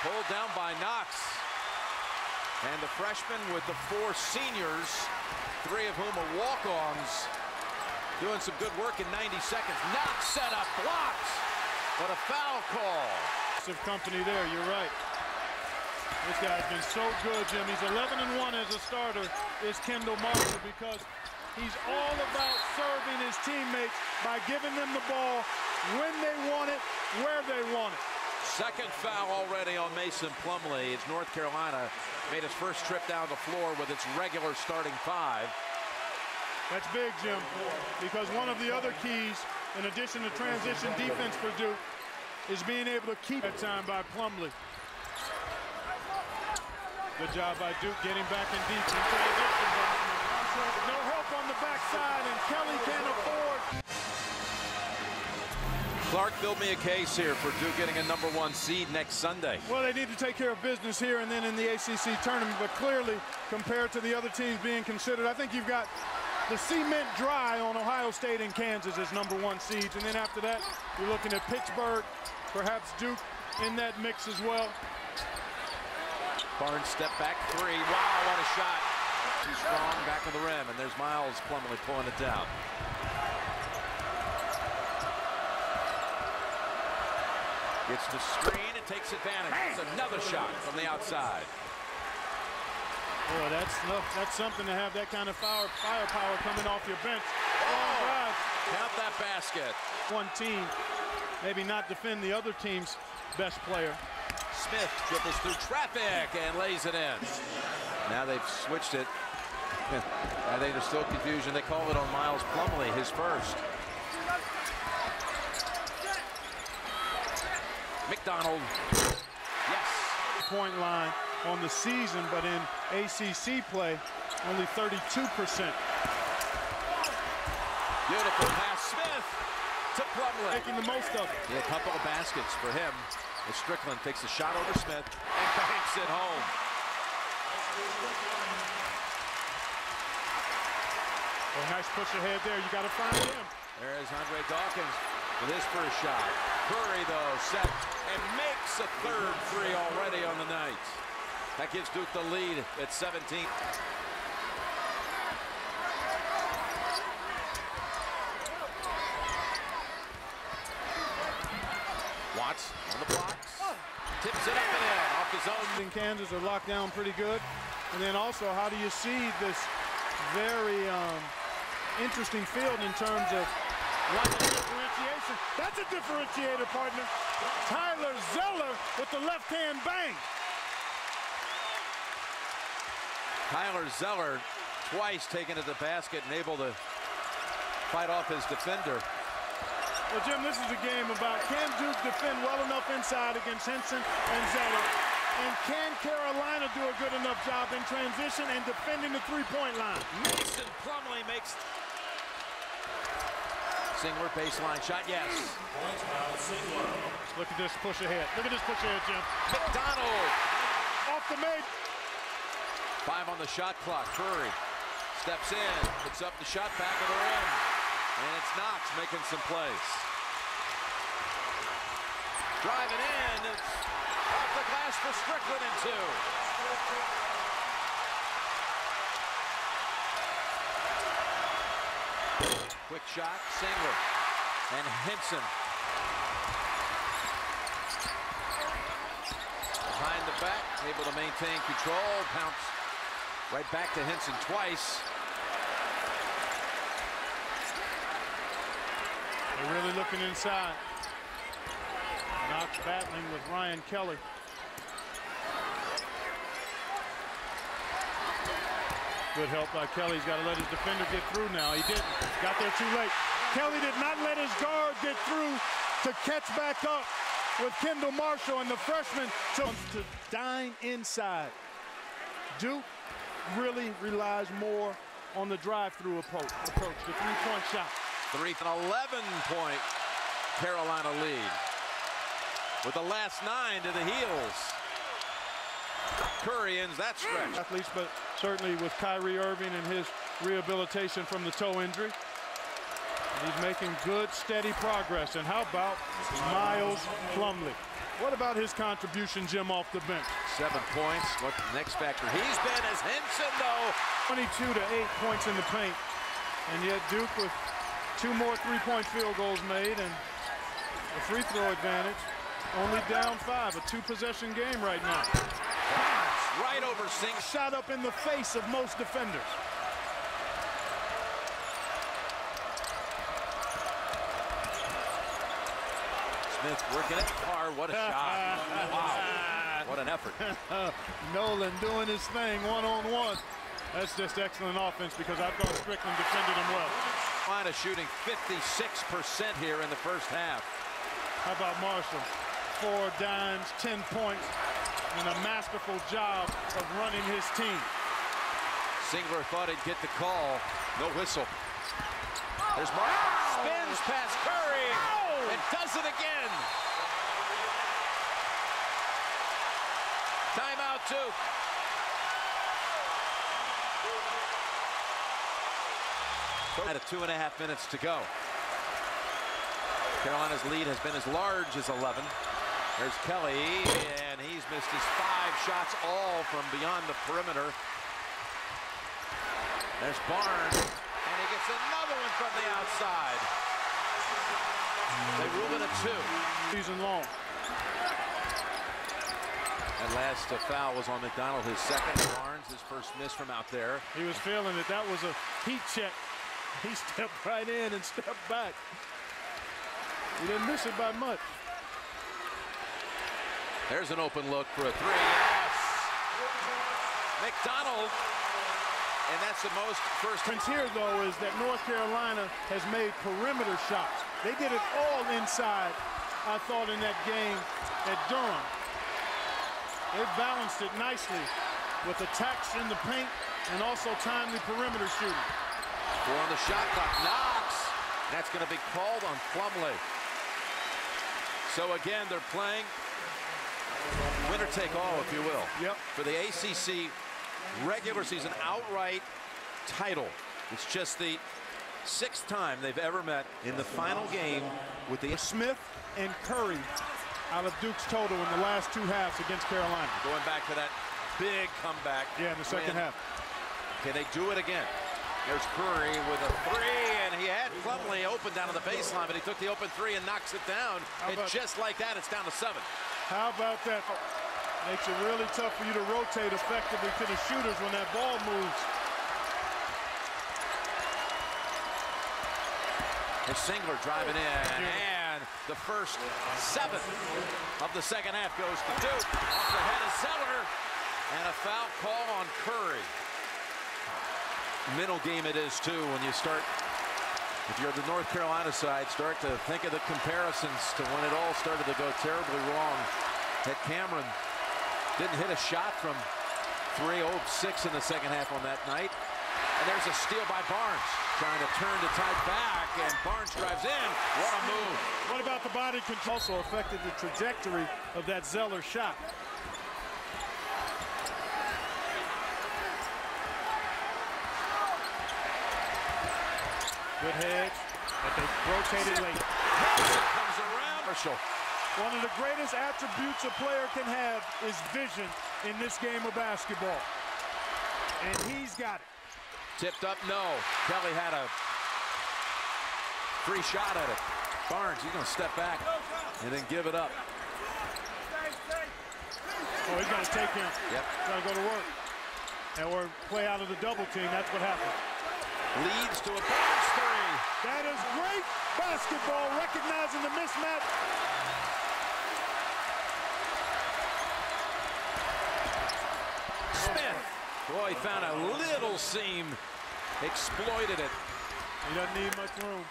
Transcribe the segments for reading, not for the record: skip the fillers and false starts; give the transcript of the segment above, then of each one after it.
Pulled down by Knox. And the freshman with the 4 seniors, 3 of whom are walk-ons, doing some good work in 90 seconds. Knox set up, blocks, but a foul call. Some company there, you're right. This guy's been so good, Jim. He's 11-1 as a starter, is Kendall Marshall, because he's all about serving his teammates by giving them the ball when they want it, where they want it. Second foul already on Mason Plumlee as North Carolina made its first trip down the floor with its regular starting 5. That's big, Jim, because one of the other keys, in addition to transition defense for Duke, is being able to keep it time by Plumlee. Good job by Duke getting back in deep in transition. No help on the backside, and Kelly can't afford. Clark, build me a case here for Duke getting a #1 seed next Sunday. Well, they need to take care of business here and then in the ACC tournament, but clearly, compared to the other teams being considered, I think you've got the cement dry on Ohio State and Kansas as #1 seeds, and then after that, you're looking at Pittsburgh, perhaps Duke in that mix as well. Barnes step back 3. Wow, what a shot. Too strong, back of the rim, and there's Miles Plumlee pulling it down. Gets the screen and takes advantage. It's another shot from the outside. Boy, that's something to have that kind of firepower coming off your bench. Oh, count that basket. One team, maybe not defend the other team's best player. Smith dribbles through traffic and lays it in. Now they've switched it. I think there's still confusion. They call it on Miles Plumlee, his first. McDonald, yes. Point line on the season, but in ACC play, only 32%. Beautiful pass, Smith to Plumlee. Making the most of it. Yeah, a couple of baskets for him. As Strickland takes a shot over Smith and banks it home. A nice push ahead there. You got to find him. There's Andre Dawkins with his first shot. Curry, though, set and makes a third 3 already on the night. That gives Duke the lead at 17. Watts on the blocks. Tips it up and in off his own. In Kansas are locked down pretty good. And then also, how do you see this very interesting field in terms of line of differentiation? That's a differentiator, partner. Tyler Zeller with the left-hand bang. Tyler Zeller twice taken to the basket and able to fight off his defender. Well, Jim, this is a game about can Duke defend well enough inside against Henson and Zeller, and can Carolina do a good enough job in transition and defending the three-point line? Mason Plumlee makes Singler baseline shot, yes. Look at this push ahead. Look at this push ahead, Jim. McDonald off the mid. 5 on the shot clock. Curry steps in, puts up the shot back of the rim. And it's Knox making some plays. Driving in, it's off the glass for Strickland and 2. Quick shot, Singler and Henson. Behind the back, able to maintain control, pounce right back to Henson twice. They're really looking inside. Knox battling with Ryan Kelly. Good help by Kelly. He's got to let his defender get through now. He didn't. Got there too late. Kelly did not let his guard get through to catch back up with Kendall Marshall and the freshman to dine inside. Duke really relies more on the drive-through approach, the three-point shot. 11-point Carolina lead. With the last 9 to the heels. Curry ends that stretch. Athletes, but certainly with Kyrie Irving and his rehabilitation from the toe injury. He's making good, steady progress. And how about Miles Plumlee? What about his contribution, Jim, off the bench? 7 points. What the next factor he's been is Henson, though. 22 to 8 points in the paint. And yet Duke with 2 more three-point field goals made and a free throw advantage. Only down 5, a 2-possession game right now. Right over Singh. Shot up in the face of most defenders. Smith working it hard. What a shot. Wow. What an effort. Nolan doing his thing one-on-one. That's just excellent offense because I thought Strickland defended him well. Carolina shooting 56% here in the first half. How about Marshall? 4 dimes, 10 points, and a masterful job of running his team. Singler thought he'd get the call. No whistle. There's Marshall. Spins past Curry and does it again. Timeout, Dook. At 2.5 minutes to go. Carolina's lead has been as large as 11. There's Kelly, and he's missed his 5 shots, all from beyond the perimeter. There's Barnes, and he gets another one from the outside. They rule it a 2. Season long. And last foul was on McDonald, his second. Barnes, his first miss from out there. He was feeling it. That was a heat check. He stepped right in and stepped back. He didn't miss it by much. There's an open look for a 3. Yes! McDonald. And that's the most first. Difference here, though, is that North Carolina has made perimeter shots. They did it all inside, I thought, in that game at Durham. They've balanced it nicely with attacks in the paint and also timely perimeter shooting. 4 on the shot clock. Knox. That's going to be called on Plumlee. So again, they're playing winner take all, if you will. Yep. For the ACC regular season outright title. It's just the 6th time they've ever met in the final game with the Smith and Curry out of Duke's total in the last 2 halves against Carolina. Going back to that big comeback. Yeah, in the second half. Can they do it again? There's Curry with a 3, and he had Plumlee open down to the baseline, but he took the open 3 and knocks it down. And just like that, it's down to 7. How about that? Makes it really tough for you to rotate effectively to the shooters when that ball moves. And Singler driving in, and the first 7 of the second half goes to Dook. Off the head of Zeller, and a foul call on Curry. Mental game it is, too, when you start, if you're the North Carolina side, start to think of the comparisons to when it all started to go terribly wrong. That Cameron didn't hit a shot from 3, 0-6 in the second half on that night. And there's a steal by Barnes, trying to turn the tide back, and Barnes drives in. What a move. What about the body control? Also affected the trajectory of that Zeller shot. Good hedge, but they rotated late. Comes around. Marshall. One of the greatest attributes a player can have is vision in this game of basketball. And he's got it. Tipped up, no. Kelly had a free shot at it. Barnes, he's going to step back and then give it up. Oh, he's got to take him. Yep. Got to go to work. And or play out of the double team. That's what happened. Leads to a Barnes 3. That is great basketball, recognizing the mismatch. Smith. Boy, he found a little seam. Exploited it. He doesn't need much room.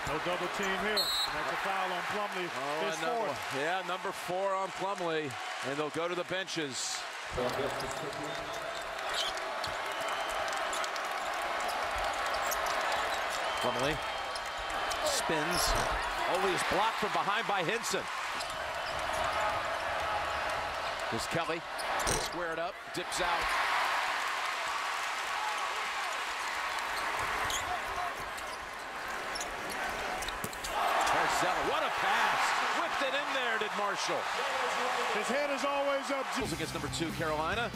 No double team here. That's a foul on Plumlee. Oh, His 4th. Yeah, number 4 on Plumlee. And they'll go to the benches. Plumlee spins. Oh, he's blocked from behind by Henson. There's Kelly. Squared up. Dips out. Zeller, what a pass. Whipped it in there, did Marshall. His head is always up. Against number 2, Carolina.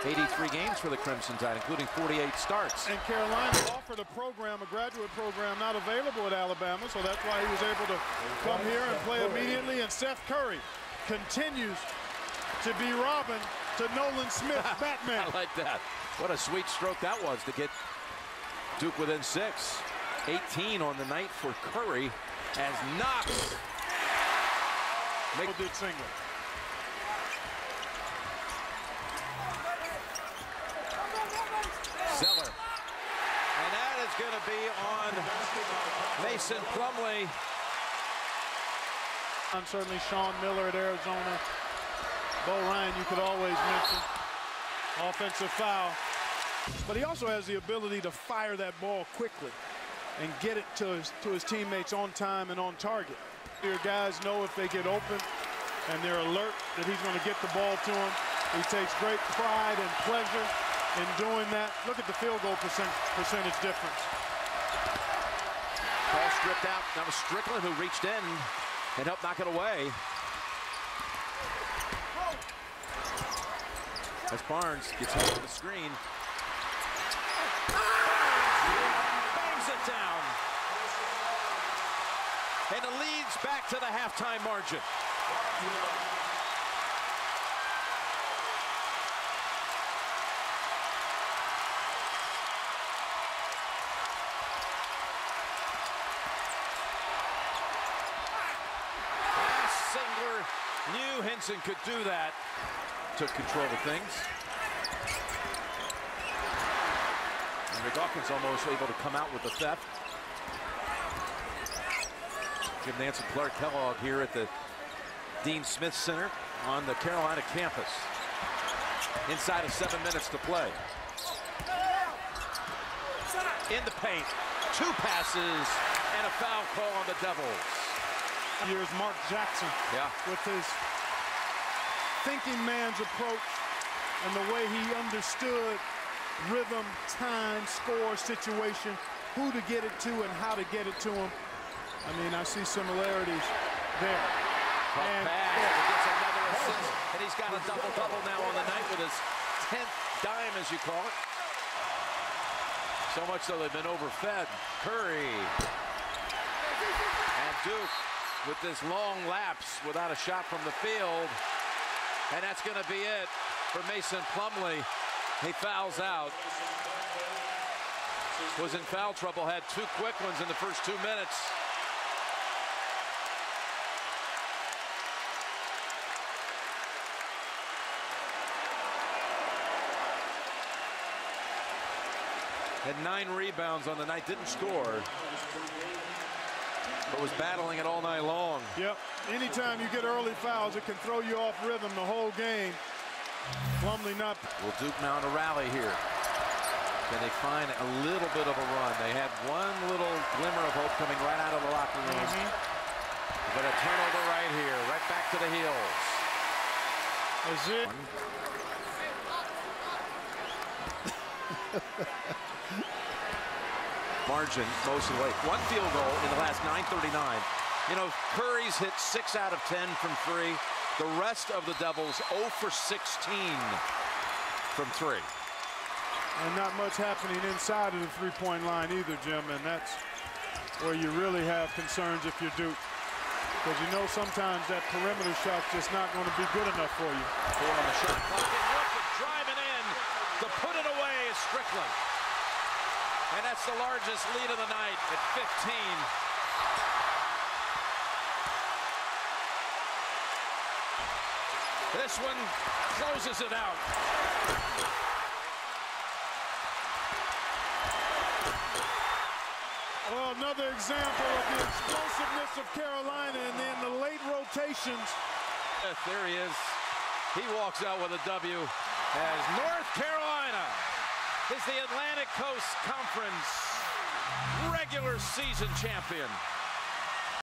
83 games for the Crimson Tide, including 48 starts. And Carolina offered a program, a graduate program, not available at Alabama, so that's why he was able to come here and play immediately. And Seth Curry continues to be Robin to Nolan Smith, Batman. I like that. What a sweet stroke that was to get Duke within 6. 18 on the night for Curry as Knox did single. Zeller. And that is going to be on Mason Plumlee. And certainly Sean Miller at Arizona. Bo Ryan, you could always mention. Offensive foul. But he also has the ability to fire that ball quickly and get it to his teammates on time and on target. Your guys know if they get open and they're alert that he's going to get the ball to them. He takes great pride and pleasure in doing that. Look at the field goal percentage difference. Ball stripped out. That was Strickland who reached in and helped knock it away. As Barnes gets hit to the screen. Bangs it down. And it leads back to the halftime margin. Singler knew Henson could do that. Took control of things. And McDawkins almost able to come out with the theft. Jim Nance and Clark Kellogg here at the Dean Smith Center on the Carolina campus. Inside of 7 minutes to play. In the paint. 2 passes and a foul call on the Devils. Here's Mark Jackson with his thinking man's approach and the way he understood rhythm, time, score, situation, who to get it to and how to get it to him. I mean, I see similarities there. And gets another assist, and he's got a double-double now on the night with his 10th dime, as you call it. So much so they've been overfed. Curry and Duke with this long lapse without a shot from the field. And that's going to be it for Mason Plumlee. He fouls out. Was in foul trouble, had 2 quick ones in the first 2 minutes. Had 9 rebounds on the night, didn't score, but was battling it all night long. Yep, anytime you get early fouls, it can throw you off rhythm the whole game. Plumlee not. Will Duke mount a rally here? Can they find a little bit of a run? They had one little glimmer of hope coming right out of the locker room. But a turnover right here, right back to the heels. Is it? Margin most of the way. 1 field goal in the last 9:39. You know, Curry's hit 6 out of 10 from 3. The rest of the Devils 0 for 16 from 3. And not much happening inside of the three-point line either, Jim, and that's where you really have concerns if you're Duke. Because you know sometimes that perimeter shot's just not going to be good enough for you. 4 on the shot clock, and look at driving in to put it away is Strickland. And that's the largest lead of the night at 15. This one closes it out. Well, another example of the explosiveness of Carolina and then the late rotations. There he is. He walks out with a W as North Carolina is the Atlantic Coast Conference regular season champion.